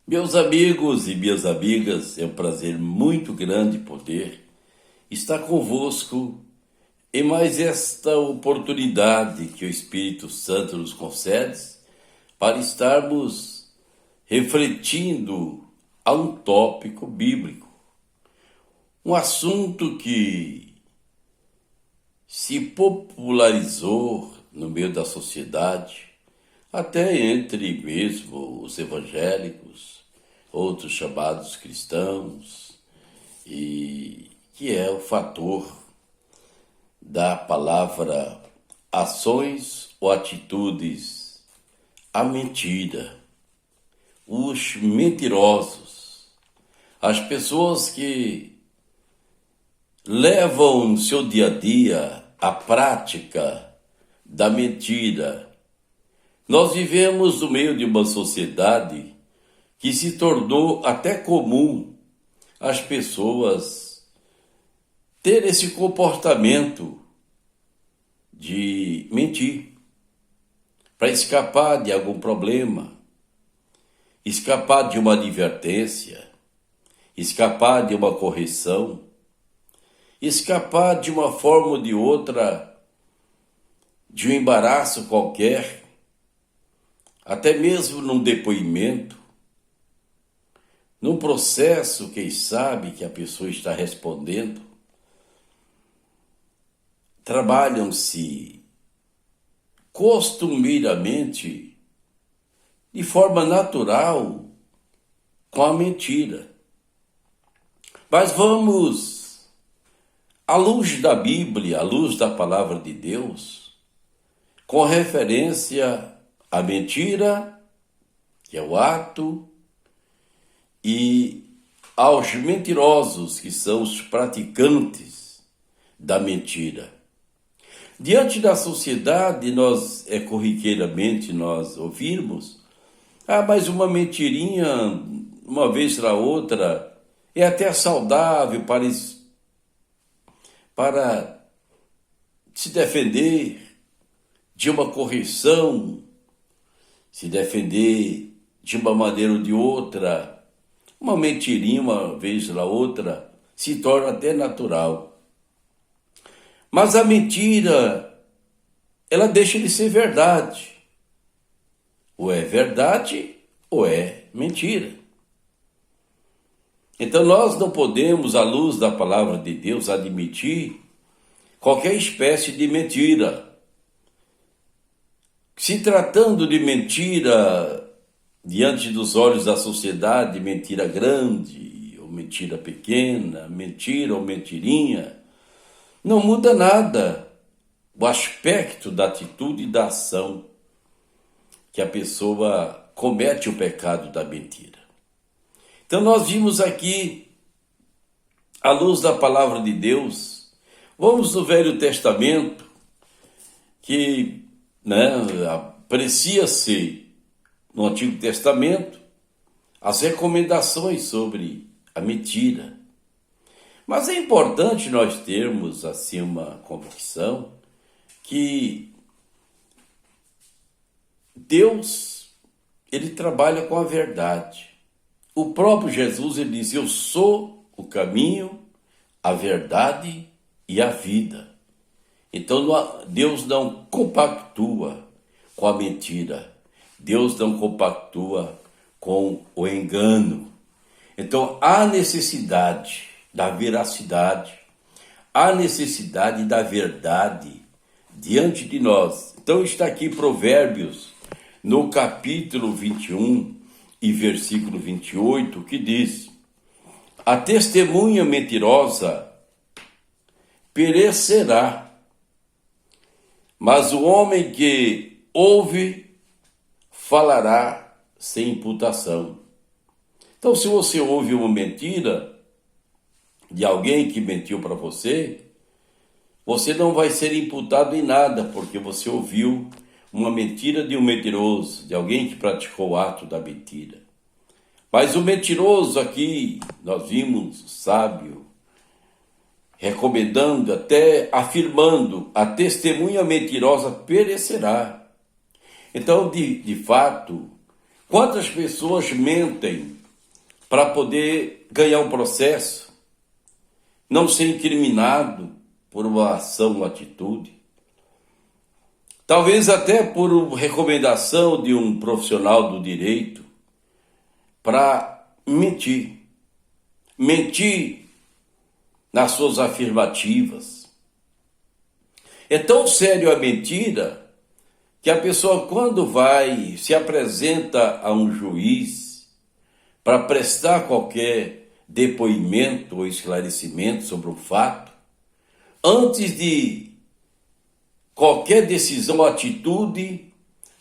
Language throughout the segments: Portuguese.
Meus amigos e minhas amigas, é um prazer muito grande poder estar convosco em mais esta oportunidade que o Espírito Santo nos concede para estarmos refletindo a um tópico bíblico, um assunto que se popularizou no meio da sociedade, até entre mesmo os evangélicos, outros chamados cristãos, e que é o fator da palavra ações ou atitudes, a mentira, os mentirosos, as pessoas que levam no seu dia a dia a prática da mentira. Nós vivemos no meio de uma sociedade que se tornou até comum as pessoas ter esse comportamento de mentir para escapar de algum problema, escapar de uma advertência, escapar de uma correção, escapar de uma forma ou de outra de um embaraço qualquer, até mesmo num depoimento, num processo, quem sabe, que a pessoa está respondendo. Trabalham-se costumeiramente, de forma natural, com a mentira. Mas vamos, à luz da Bíblia, à luz da palavra de Deus, com referência à mentira, que é o ato, e aos mentirosos, que são os praticantes da mentira. Diante da sociedade, corriqueiramente nós ouvirmos, mas uma mentirinha, uma vez para outra, é até saudável para se defender de uma correção, se defender de uma maneira ou de outra. Uma mentirinha, uma vez na outra, se torna até natural. Mas a mentira, ela deixa de ser verdade. Ou é verdade, ou é mentira. Então nós não podemos, à luz da palavra de Deus, admitir qualquer espécie de mentira. Se tratando de mentira, diante dos olhos da sociedade, mentira grande ou mentira pequena, mentira ou mentirinha, não muda nada o aspecto da atitude e da ação que a pessoa comete o pecado da mentira. Então nós vimos aqui, à luz da palavra de Deus, vamos no Velho Testamento, que aprecia-se no Antigo Testamento as recomendações sobre a mentira. Mas é importante nós termos assim uma convicção que Deus, ele trabalha com a verdade. O próprio Jesus, ele diz: eu sou o caminho, a verdade e a vida. Então Deus não compactua com a mentira. Deus não compactua com o engano. Então, há necessidade da veracidade, há necessidade da verdade diante de nós. Então, está aqui Provérbios, no capítulo 21 e versículo 28, que diz: a testemunha mentirosa perecerá, mas o homem que ouve falará sem imputação. Então, se você ouve uma mentira de alguém que mentiu para você, você não vai ser imputado em nada, porque você ouviu uma mentira de um mentiroso, de alguém que praticou o ato da mentira. Mas o mentiroso aqui, nós vimos o sábio recomendando, até afirmando: a testemunha mentirosa perecerá. Então, de fato, Quantas pessoas mentem para poder ganhar um processo, não ser incriminado por uma ação ou atitude? Talvez até por recomendação de um profissional do direito para mentir. Mentir nas suas afirmativas. É tão sério a mentira que a pessoa, quando se apresenta a um juiz para prestar qualquer depoimento ou esclarecimento sobre o fato, antes de qualquer decisão ou atitude,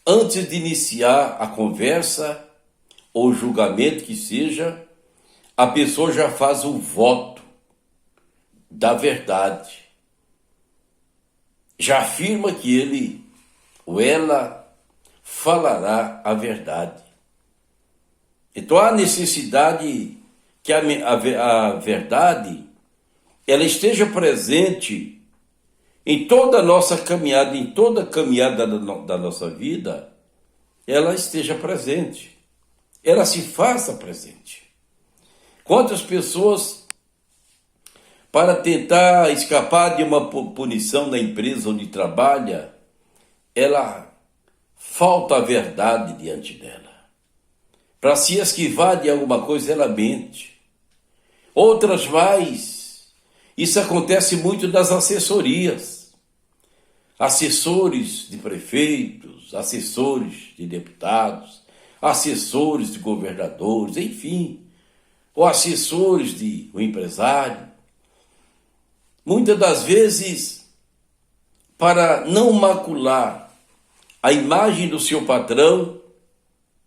antes de iniciar a conversa ou julgamento que seja, a pessoa já faz o voto da verdade. Já afirma que ele ou ela falará a verdade. Então há necessidade que a verdade ela esteja presente em toda a nossa caminhada, em toda a caminhada da nossa vida, ela esteja presente. Ela se faça presente. Quantas pessoas, para tentar escapar de uma punição da empresa onde trabalha, ela falta a verdade diante dela. Para se esquivar de alguma coisa, ela mente. Outras mais, isso acontece muito das assessorias. Assessores de prefeitos, assessores de deputados, assessores de governadores, enfim, ou assessores de um empresário. Muitas das vezes, para não macular a imagem do seu patrão,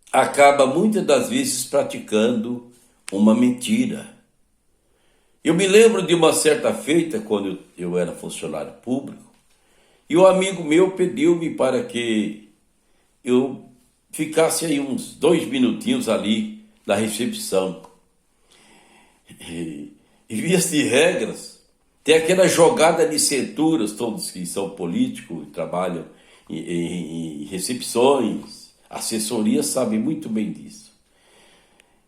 acaba muitas das vezes praticando uma mentira. Eu me lembro de uma certa feita, quando eu era funcionário público, e um amigo meu pediu-me para que eu ficasse aí uns 2 minutinhos ali na recepção. E vias de regras, tem aquela jogada de cinturas, todos que são políticos, trabalham em recepções, assessorias sabem muito bem disso.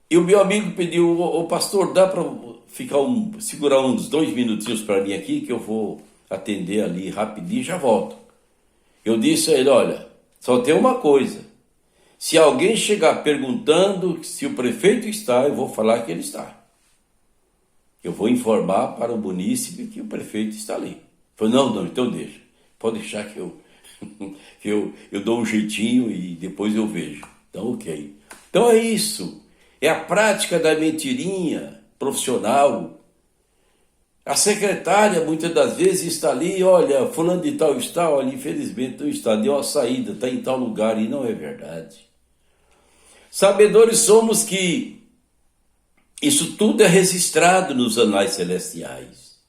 E o meu amigo pediu, ô pastor, dá para segurar uns 2 minutinhos para mim aqui, que eu vou atender ali rapidinho e já volto. Eu disse a ele, olha, só tem uma coisa, se alguém chegar perguntando se o prefeito está, eu vou falar que ele está. Eu vou informar para o munícipe que o prefeito está ali. Ele falou, não, então deixa. Pode deixar que eu dou um jeitinho e depois eu vejo. Então, ok. Então é isso. É a prática da mentirinha profissional. A secretária, muitas das vezes, está ali, olha, fulano de tal está, olha, infelizmente não está, deu uma saída, está em tal lugar, e não é verdade. Sabedores somos que isso tudo é registrado nos anais celestiais,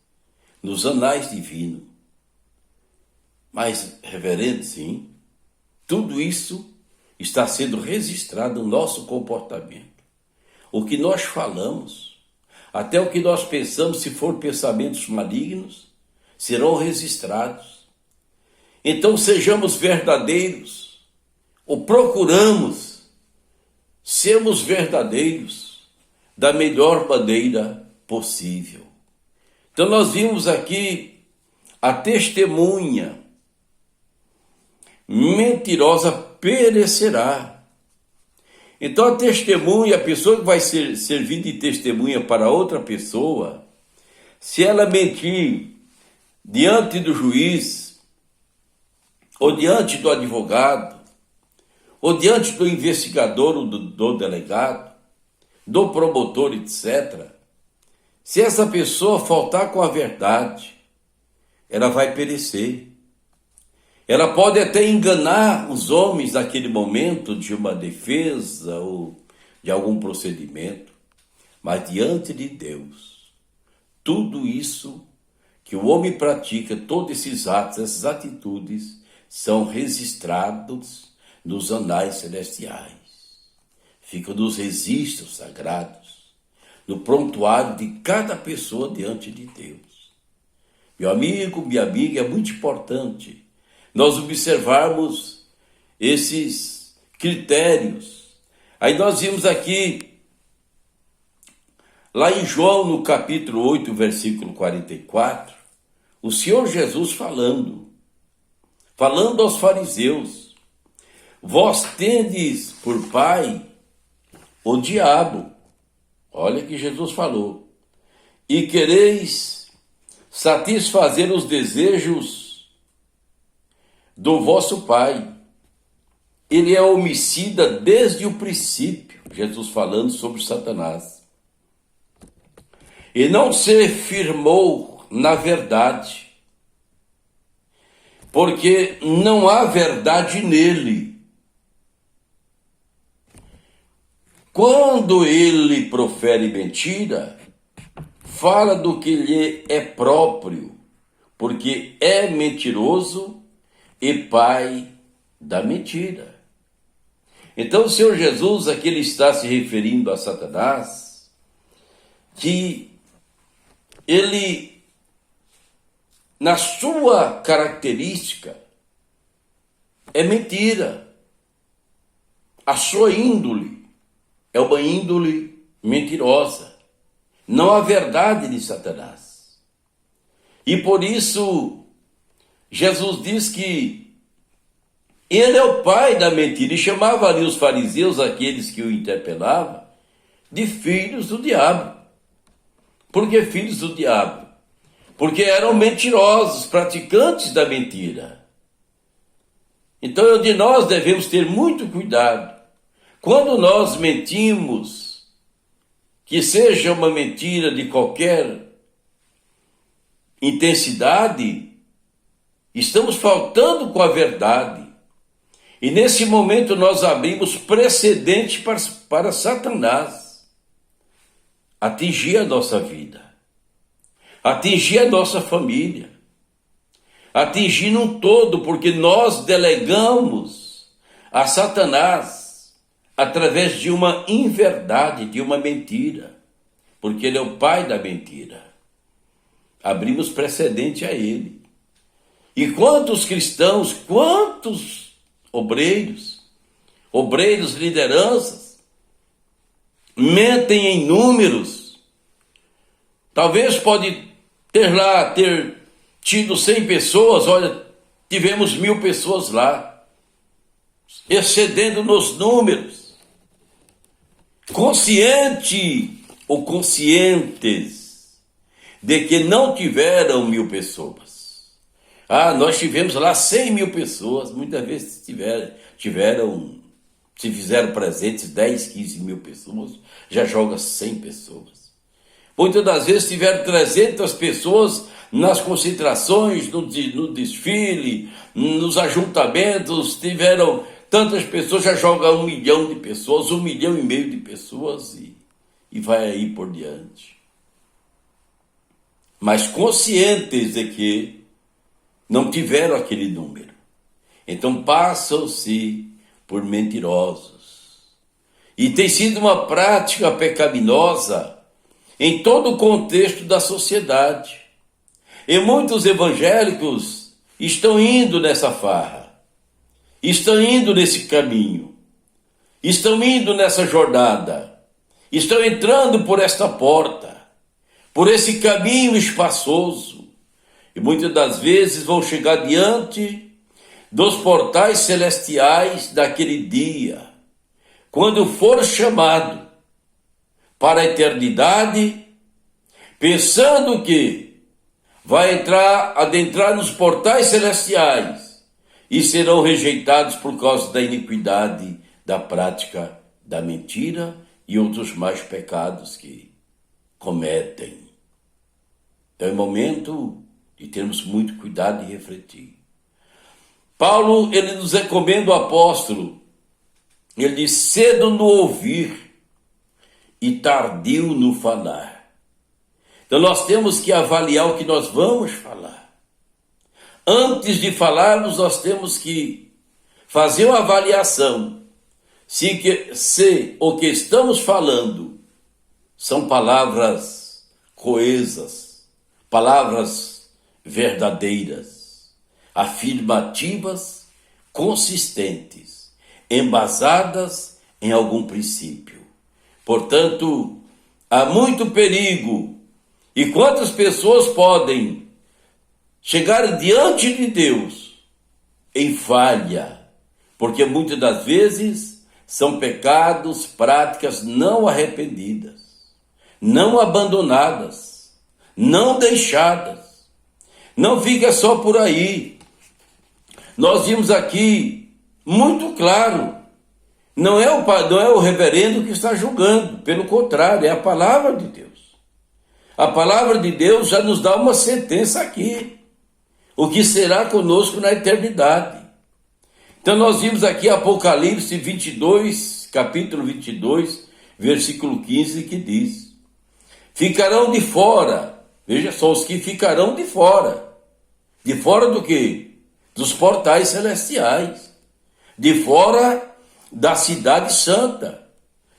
nos anais divinos. Mas, reverendo, sim, tudo isso está sendo registrado no nosso comportamento. O que nós falamos, até o que nós pensamos, se for pensamentos malignos, serão registrados. Então sejamos verdadeiros, ou procuramos sermos verdadeiros da melhor maneira possível. Então nós vimos aqui a testemunha mentirosa perecerá. Então a testemunha, a pessoa que vai servir de testemunha para outra pessoa, se ela mentir diante do juiz, ou diante do advogado, ou diante do investigador ou do delegado, do promotor, etc., se essa pessoa faltar com a verdade, ela vai perecer. Ela pode até enganar os homens naquele momento de uma defesa ou de algum procedimento, mas diante de Deus, tudo isso que o homem pratica, todos esses atos, essas atitudes, são registrados nos anais celestiais. Ficam nos registros sagrados, no prontuário de cada pessoa diante de Deus. Meu amigo, minha amiga, é muito importante nós observarmos esses critérios, Aí nós vimos aqui, lá em João, no capítulo 8, versículo 44, o Senhor Jesus falando aos fariseus: vós tendes por pai o diabo. Olha que Jesus falou. E quereis satisfazer os desejos do vosso pai. Ele é homicida desde o princípio. Jesus falando sobre Satanás. E não se firmou na verdade, porque não há verdade nele. Quando ele profere mentira, fala do que lhe é próprio, porque é mentiroso e pai da mentira. Então o Senhor Jesus aqui ele está se referindo a Satanás, que ele, na sua característica, é mentira. A sua índole é uma índole mentirosa. Não há verdade em Satanás. E por isso, Jesus diz que ele é o pai da mentira. E chamava ali os fariseus, aqueles que o interpelavam, de filhos do diabo. Por que filhos do diabo? Porque eram mentirosos, praticantes da mentira. Então, de nós devemos ter muito cuidado. Quando nós mentimos, que seja uma mentira de qualquer intensidade, estamos faltando com a verdade. E nesse momento nós abrimos precedente para Satanás atingir a nossa vida, atingir a nossa família, atingir um todo, porque nós delegamos a Satanás através de uma inverdade, de uma mentira, porque ele é o pai da mentira. Abrimos precedente a ele. E quantos cristãos, quantos obreiros, lideranças, mentem em números. Talvez pode ter tido 100 pessoas, olha, tivemos 1000 pessoas lá, excedendo nos números. Consciente ou conscientes de que não tiveram 1000 pessoas. Nós tivemos lá 100.000 pessoas, muitas vezes se fizeram presentes 10, 15 mil pessoas, já joga 100 pessoas. Muitas das vezes tiveram 300 pessoas nas concentrações, no desfile, nos ajuntamentos, tiveram tantas pessoas, já joga 1 milhão de pessoas, 1,5 milhão de pessoas e vai aí por diante. Mas conscientes de que não tiveram aquele número. Então passam-se por mentirosos. E tem sido uma prática pecaminosa em todo o contexto da sociedade. E muitos evangélicos estão indo nessa farra, estão indo nesse caminho, estão indo nessa jornada, estão entrando por esta porta, por esse caminho espaçoso. E muitas das vezes vão chegar diante dos portais celestiais daquele dia, quando for chamado para a eternidade, pensando que vai adentrar nos portais celestiais e serão rejeitados por causa da iniquidade, da prática da mentira e outros mais pecados que cometem. Então é momento de termos muito cuidado e refletir. Paulo, ele nos recomenda o apóstolo, ele diz: cedo no ouvir e tardio no falar. Então nós temos que avaliar o que nós vamos falar. Antes de falarmos, nós temos que fazer uma avaliação se o que estamos falando são palavras coesas, palavras verdadeiras, afirmativas, consistentes, embasadas em algum princípio. Portanto, há muito perigo. E quantas pessoas podem chegar diante de Deus em falha? Porque muitas das vezes são pecados, práticas não arrependidas, não abandonadas, não deixadas. Não fica só por aí. Nós vimos aqui muito claro. Não é o reverendo que está julgando, pelo contrário, é a palavra de Deus. A palavra de Deus já nos dá uma sentença aqui. O que será conosco na eternidade. Então nós vimos aqui Apocalipse 22, capítulo 22, versículo 15, que diz: ficarão de fora, veja só, os que ficarão de fora. De fora do quê? Dos portais celestiais. De fora da cidade santa,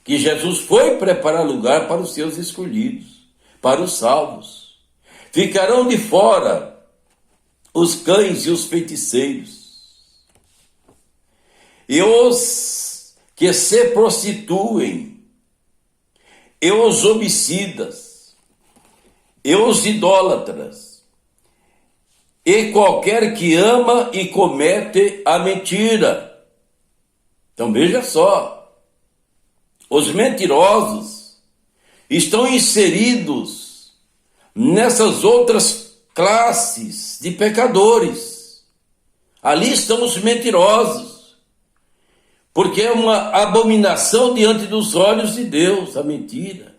que Jesus foi preparar lugar para os seus escolhidos, para os salvos. Ficarão de fora os cães e os feiticeiros, e os que se prostituem, e os homicidas, e os idólatras, e qualquer que ama e comete a mentira. Então veja só, os mentirosos estão inseridos nessas outras classes de pecadores. Ali estão os mentirosos, porque é uma abominação diante dos olhos de Deus, a mentira.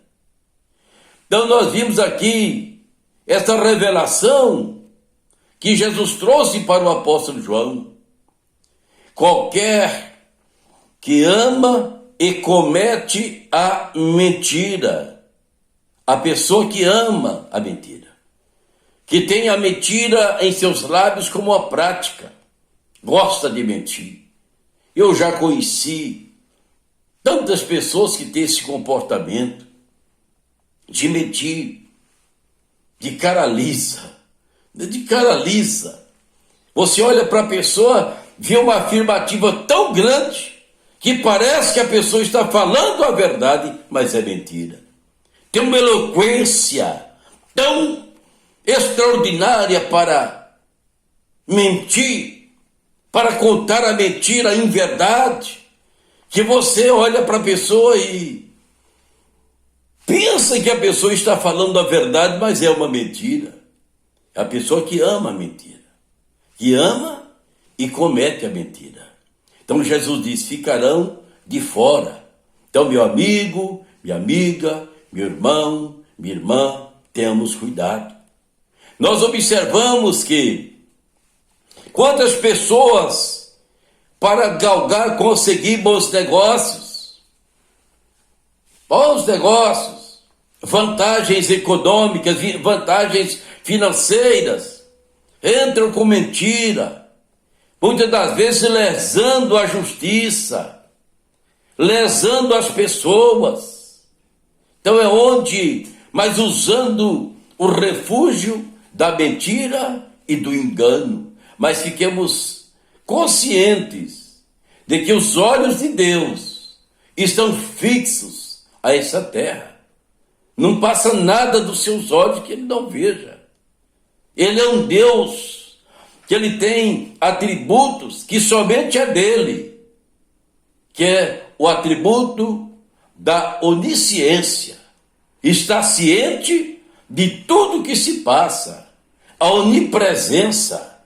Então nós vimos aqui essa revelação que Jesus trouxe para o apóstolo João. Qualquer que ama e comete a mentira. A pessoa que ama a mentira, que tem a mentira em seus lábios como uma prática, gosta de mentir. Eu já conheci tantas pessoas que têm esse comportamento de mentir, de cara lisa. Você olha para a pessoa, vê uma afirmativa tão grande que parece que a pessoa está falando a verdade, mas é mentira. Tem uma eloquência tão extraordinária para mentir, para contar a mentira em verdade, que você olha para a pessoa e pensa que a pessoa está falando a verdade, mas é uma mentira. É a pessoa que ama a mentira, que ama e comete a mentira. Então Jesus diz: ficarão de fora. Então, meu amigo, minha amiga, meu irmão, minha irmã, tenhamos cuidado. Nós observamos que quantas pessoas, para galgar, conseguir bons negócios, vantagens econômicas, vantagens financeiras, entram com mentira, muitas das vezes lesando a justiça, lesando as pessoas. Então é onde, mas usando o refúgio da mentira e do engano. Mas fiquemos conscientes de que os olhos de Deus estão fixos a essa terra. Não passa nada dos seus olhos que ele não veja. Ele é um Deus que ele tem atributos que somente é dele, que é o atributo da onisciência. Está ciente de tudo que se passa. A onipresença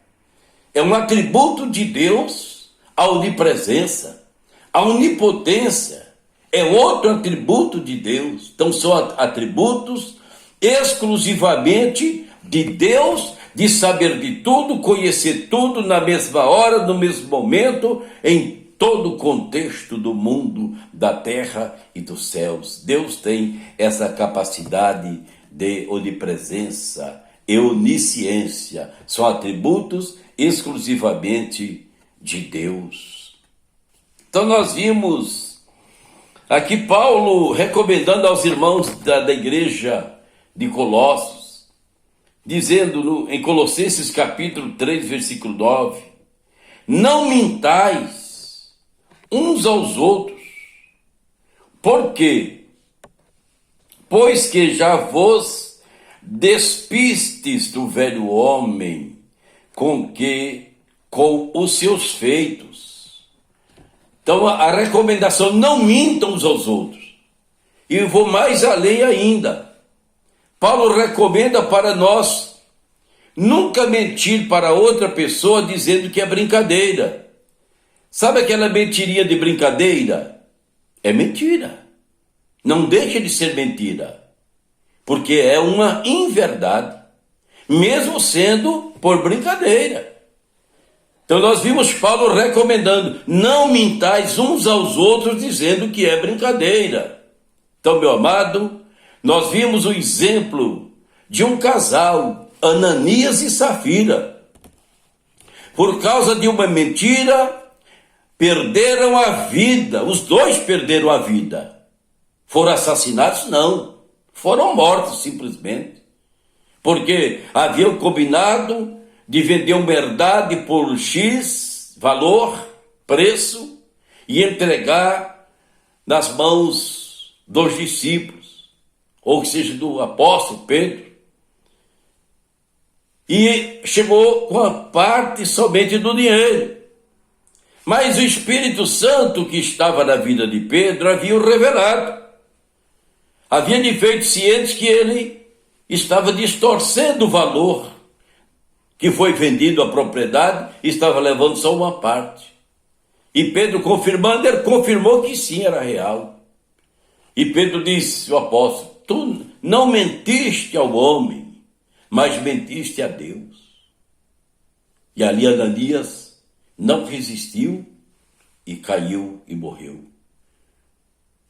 é um atributo de Deus, a onipresença. A onipotência é outro atributo de Deus. Então são atributos exclusivamente de Deus, de saber de tudo, conhecer tudo na mesma hora, no mesmo momento, em todo o contexto do mundo, da terra e dos céus. Deus tem essa capacidade de onipresença e onisciência. São atributos exclusivamente de Deus. Então nós vimos aqui Paulo recomendando aos irmãos da igreja de Colossos, dizendo em Colossenses capítulo 3, versículo 9, não mintais uns aos outros, Por quê? Pois que já vos despistes do velho homem com os seus feitos. Então a recomendação: não mintam uns aos outros. E vou mais além ainda. Paulo recomenda para nós nunca mentir para outra pessoa dizendo que é brincadeira. Sabe aquela mentirinha de brincadeira? É mentira. Não deixa de ser mentira. Porque é uma inverdade, mesmo sendo por brincadeira. Então nós vimos Paulo recomendando: não mintais uns aos outros dizendo que é brincadeira. Então, meu amado, nós vimos o exemplo de um casal, Ananias e Safira. Por causa de uma mentira, perderam a vida. Os dois perderam a vida. Foram assassinados? Não. Foram mortos simplesmente. Porque haviam combinado de vender uma herdade por X valor, preço, e entregar nas mãos dos discípulos, ou seja, do apóstolo Pedro. E chegou com a parte somente do dinheiro. Mas o Espírito Santo que estava na vida de Pedro havia o revelado. Havia de feito cientes que ele estava distorcendo o valor que foi vendido à propriedade e estava levando só uma parte. E Pedro, confirmando, ele confirmou que sim, era real. E Pedro disse, o apóstolo: tu não mentiste ao homem, mas mentiste a Deus. E ali Ananias não resistiu e caiu e morreu.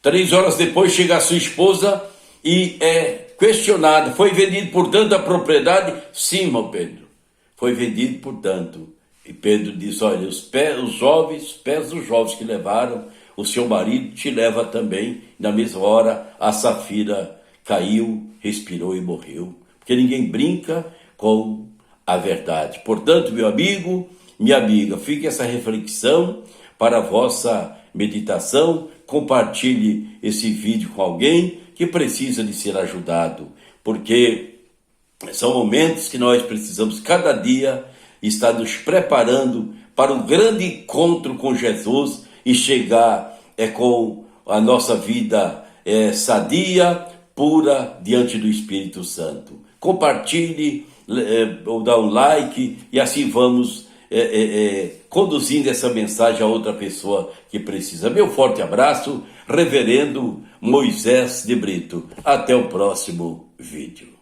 3 horas depois chega a sua esposa e é questionado: foi vendido, portanto, a propriedade? Sim, irmão Pedro, foi vendido, portanto. E Pedro diz: olha, os pés dos jovens que levaram o seu marido te leva também. Na mesma hora, a Safira caiu, respirou e morreu. Porque ninguém brinca com a verdade. Portanto, meu amigo, minha amiga, fique essa reflexão para a vossa meditação. Compartilhe esse vídeo com alguém que precisa de ser ajudado. Porque são momentos que nós precisamos cada dia estar nos preparando para um grande encontro com Jesus e chegar com a nossa vida sadia, pura, diante do Espírito Santo. Compartilhe, ou dá um like, e assim vamos conduzindo essa mensagem a outra pessoa que precisa. Meu forte abraço, Reverendo Moisés de Brito. Até o próximo vídeo.